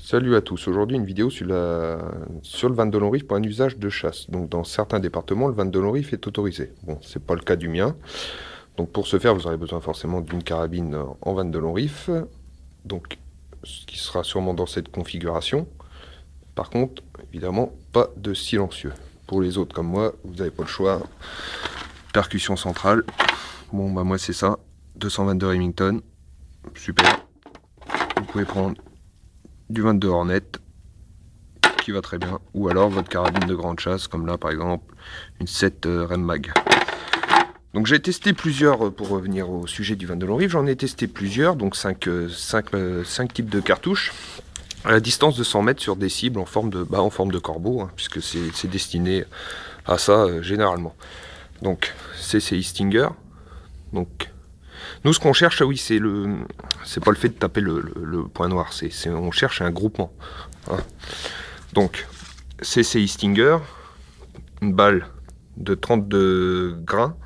Salut à tous, aujourd'hui une vidéo sur le Van de Longriff pour un usage de chasse. Donc dans certains départements, le Van de Longriff est autorisé. Bon, c'est pas le cas du mien. Donc pour ce faire, vous aurez besoin forcément d'une carabine en Van de Longriff. Donc ce qui sera sûrement dans cette configuration. Par contre, évidemment, pas de silencieux. Pour les autres comme moi, vous n'avez pas le choix. Percussion centrale. Bon bah moi c'est ça. 222 Remington. Super. Vous pouvez prendre du 22 Hornet qui va très bien, ou alors votre carabine de grande chasse, comme là par exemple une 7 Rem Mag. Donc j'ai testé plusieurs, pour revenir au sujet du Van de Longriff, j'en ai testé plusieurs, donc 5 types de cartouches, à la distance de 100 mètres sur des cibles en forme de corbeau, hein, puisque c'est destiné à ça généralement. Donc CCI Stinger, donc nous ce qu'on cherche, oui, c'est pas le fait de taper le point noir, on cherche un groupement. Hein. Donc, CCI Stinger, une balle de 32 grains,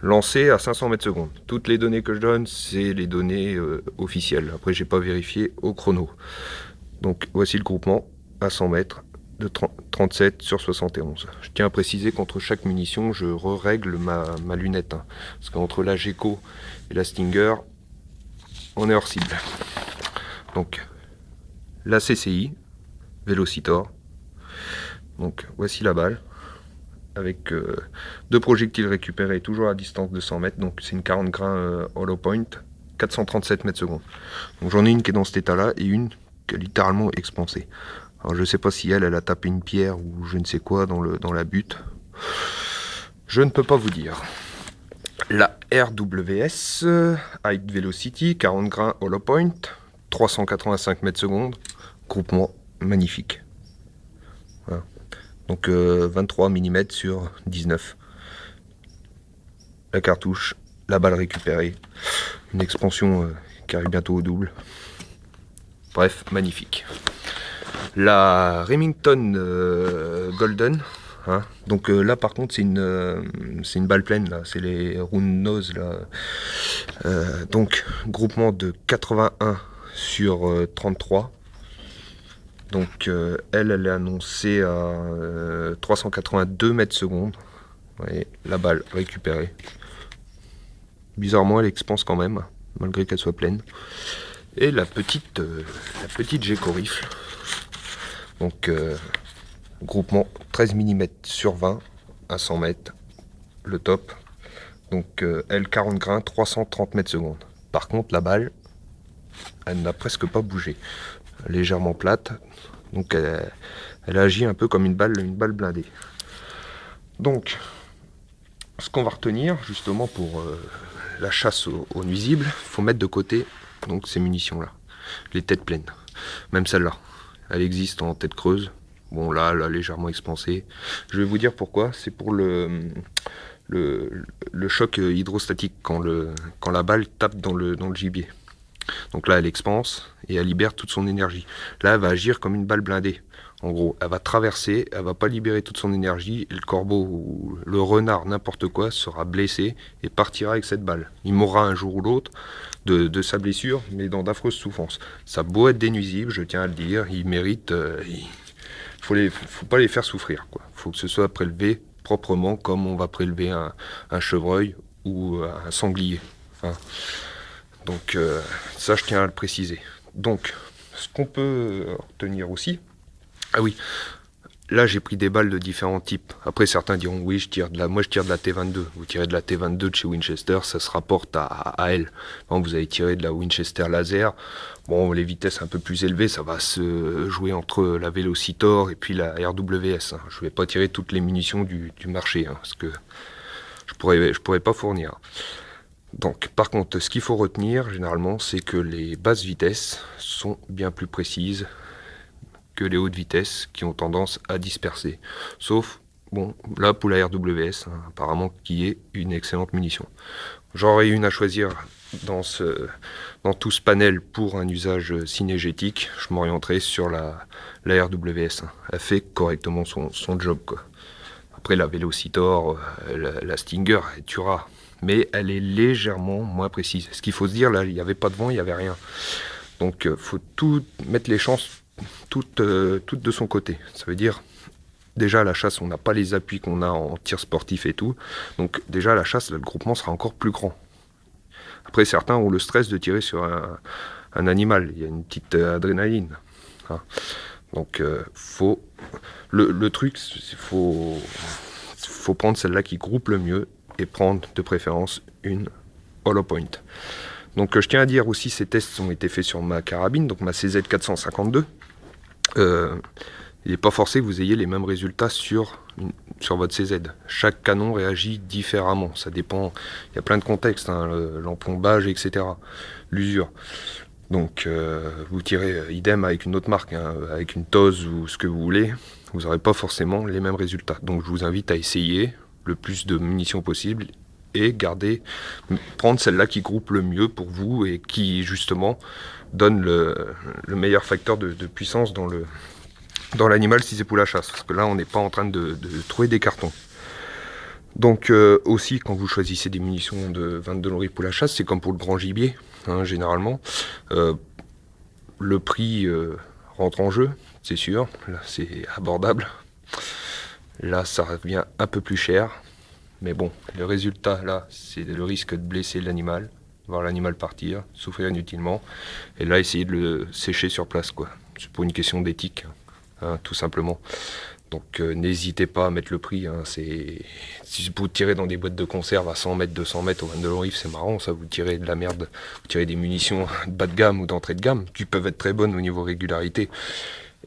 lancée à 500 mètres secondes. Toutes les données que je donne, c'est les données officielles. Après, j'ai pas vérifié au chrono. Donc, voici le groupement à 100 mètres de 37 sur 71. Je tiens à préciser qu'entre chaque munition, je règle ma lunette. Hein, parce qu'entre la GECO et la Stinger, on est hors cible. Donc, la CCI, Velocitor. Donc voici la balle avec deux projectiles récupérés toujours à distance de 100 mètres. Donc c'est une 40 grains hollow point, 437 mètres secondes. Donc j'en ai une qui est dans cet état là et une qui a littéralement expansé. Alors je sais pas si elle a tapé une pierre ou je ne sais quoi dans la butte. Je ne peux pas vous dire. La RWS High Velocity, 40 grains hollow point, 385 mètres secondes. Groupement magnifique. Voilà. Donc 23 mm sur 19. La cartouche, la balle récupérée, une expansion qui arrive bientôt au double. Bref, magnifique. La Remington Golden. Hein. Donc là par contre c'est une balle pleine là, c'est les round nose là. Donc groupement de 81 sur 33. Donc elle est annoncée à 382 mètres secondes. Vous voyez, la balle récupérée. Bizarrement elle expanse quand même, malgré qu'elle soit pleine. Et la petite GECO rifle. Donc groupement 13 mm sur 20 à 100 mètres. Le top. Donc elle 40 grains, 330 mètres secondes. Par contre la balle, elle n'a presque pas bougé. Légèrement plate. Donc elle agit un peu comme une balle blindée. Donc, ce qu'on va retenir justement pour la chasse aux nuisibles, il faut mettre de côté donc ces munitions-là, les têtes pleines. Même celle-là, elle existe en tête creuse. Bon là, légèrement expansée. Je vais vous dire pourquoi. C'est pour le choc hydrostatique quand la balle tape dans le gibier. Donc là, elle expanse et elle libère toute son énergie. Là, elle va agir comme une balle blindée. En gros, elle va traverser, elle va pas libérer toute son énergie, et le corbeau ou le renard, n'importe quoi, sera blessé et partira avec cette balle. Il mourra un jour ou l'autre de sa blessure, mais dans d'affreuses souffrances. Ça a beau être des nuisibles, je tiens à le dire, ils méritent... faut pas les faire souffrir, quoi. Faut que ce soit prélevé proprement, comme on va prélever un chevreuil ou un sanglier. Enfin, donc ça, je tiens à le préciser. Donc, ce qu'on peut retenir aussi... Ah oui, là j'ai pris des balles de différents types. Après certains diront oui, moi je tire de la T22. Vous tirez de la T22 de chez Winchester, ça se rapporte à elle. Bon, vous allez tirer de la Winchester laser. Bon, les vitesses un peu plus élevées, ça va se jouer entre la Velocitor et puis la RWS. Hein. Je vais pas tirer toutes les munitions du marché, hein, parce que je pourrais pas fournir. Donc, par contre, ce qu'il faut retenir généralement, c'est que les basses vitesses sont bien plus précises que les hautes vitesses qui ont tendance à disperser. Sauf, bon, là pour la RWS, hein, apparemment qui est une excellente munition. J'aurais une à choisir dans tout ce panel pour un usage synégétique, je m'orienterai sur la RWS. Hein. Elle fait correctement son job, quoi. Après la Velocitor, la Stinger, elle tuera. Mais elle est légèrement moins précise. Ce qu'il faut se dire, là, il n'y avait pas de vent, il n'y avait rien. Donc, faut tout mettre les chances toutes de son côté. Ça veut dire, déjà à la chasse, on n'a pas les appuis qu'on a en tir sportif et tout. Donc déjà à la chasse, le groupement sera encore plus grand. Après, certains ont le stress de tirer sur un animal. Il y a une petite adrénaline. Hein. Donc le truc, il faut prendre celle-là qui groupe le mieux et prendre de préférence une hollow point. Donc je tiens à dire aussi, ces tests ont été faits sur ma carabine, donc ma CZ452. Il n'est pas forcé que vous ayez les mêmes résultats sur votre CZ. Chaque canon réagit différemment, ça dépend, il y a plein de contextes, hein, l'emplombage, etc. L'usure. Donc vous tirez idem avec une autre marque, hein, avec une TOS ou ce que vous voulez, vous n'aurez pas forcément les mêmes résultats. Donc je vous invite à essayer le plus de munitions possible et prendre celle-là qui groupe le mieux pour vous et qui justement donne le meilleur facteur de puissance dans l'animal si c'est pour la chasse. Parce que là on n'est pas en train de trouver des cartons. Donc aussi quand vous choisissez des munitions de 22 lonneries pour la chasse, c'est comme pour le grand gibier, hein, généralement. Le prix rentre en jeu, c'est sûr, là c'est abordable. Là ça revient un peu plus cher. Mais bon, le résultat là, c'est le risque de blesser l'animal, voir l'animal partir, souffrir inutilement, et là essayer de le sécher sur place, quoi. C'est pour une question d'éthique, hein, tout simplement. Donc n'hésitez pas à mettre le prix, hein, si vous tirez dans des boîtes de conserve à 100 mètres, 200 mètres au 22 lonneries, c'est marrant, ça, vous tirez de la merde, vous tirez des munitions de bas de gamme ou d'entrée de gamme, qui peuvent être très bonnes au niveau régularité,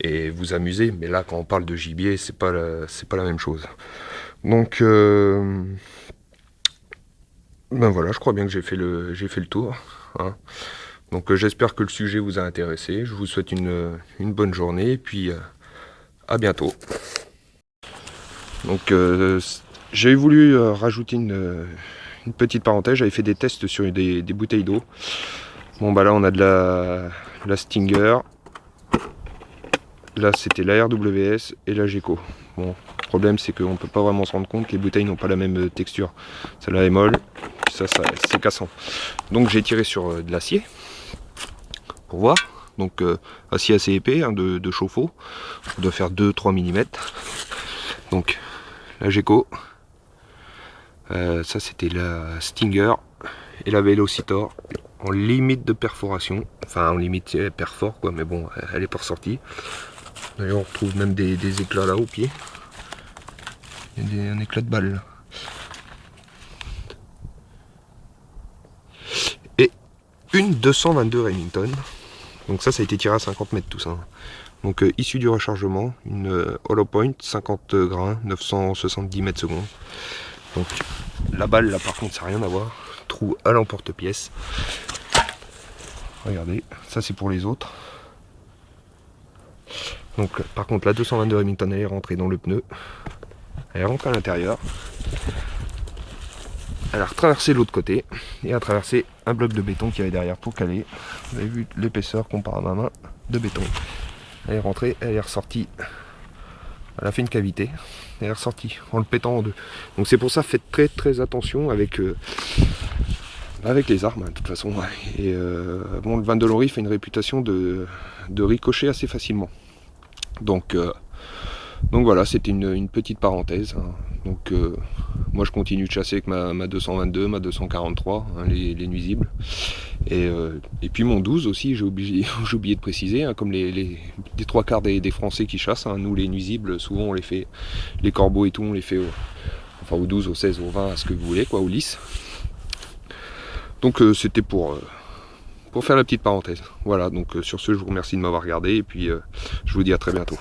et vous amuser, mais là quand on parle de gibier, c'est pas la même chose. Donc ben voilà, je crois bien que j'ai fait le tour, hein. Donc j'espère que le sujet vous a intéressé. Je vous souhaite une bonne journée et puis à bientôt. Donc j'ai voulu rajouter une petite parenthèse. J'avais fait des tests sur des bouteilles d'eau. Bon bah là on a de la Stinger. Là c'était la RWS et la Geco. Bon, le problème c'est qu'on ne peut pas vraiment se rendre compte que les bouteilles n'ont pas la même texture. Celle-là est molle, ça c'est cassant. Donc j'ai tiré sur de l'acier pour voir. Donc acier assez épais, hein, de chauffe-eau. On doit faire 2-3 mm. Donc la Geco. Ça c'était la Stinger et la Velocitor en limite de perforation. Enfin en limite elle perfore quoi, mais bon elle est pas ressortie. D'ailleurs on retrouve même des éclats là au pied. Il y a un éclat de balle là. Et une 222 Remington. Donc ça a été tiré à 50 mètres tout ça. Donc issu du rechargement, une hollow point, 50 grains, 970 mètres secondes. Donc la balle là par contre ça n'a rien à voir. Trou à l'emporte-pièce. Regardez, ça c'est pour les autres. Donc par contre la 222 Remington elle est rentrée dans le pneu. Elle est rentrée à l'intérieur. Elle a retraversé l'autre côté et a traversé un bloc de béton qui avait derrière pour caler. Vous avez vu l'épaisseur comparée à ma main de béton. Elle est rentrée, elle est ressortie. Elle a fait une cavité. Elle est ressortie en le pétant en deux. Donc c'est pour ça, faites très très attention avec les armes, hein, de toute façon. Et bon, le 22 lonneries fait une réputation de ricocher assez facilement. Donc voilà, c'était une petite parenthèse, hein. Donc moi je continue de chasser avec ma 222, ma 243, hein, les nuisibles. Et puis mon 12 aussi, j'ai oublié de préciser, hein, comme les 3/4 des Français qui chassent, hein, nous les nuisibles, souvent on les fait, les corbeaux et tout, on les fait au 12, au 16, au 20, à ce que vous voulez, quoi, au lisse. Donc c'était pour faire la petite parenthèse. Voilà, donc sur ce je vous remercie de m'avoir regardé et puis je vous dis à très bientôt.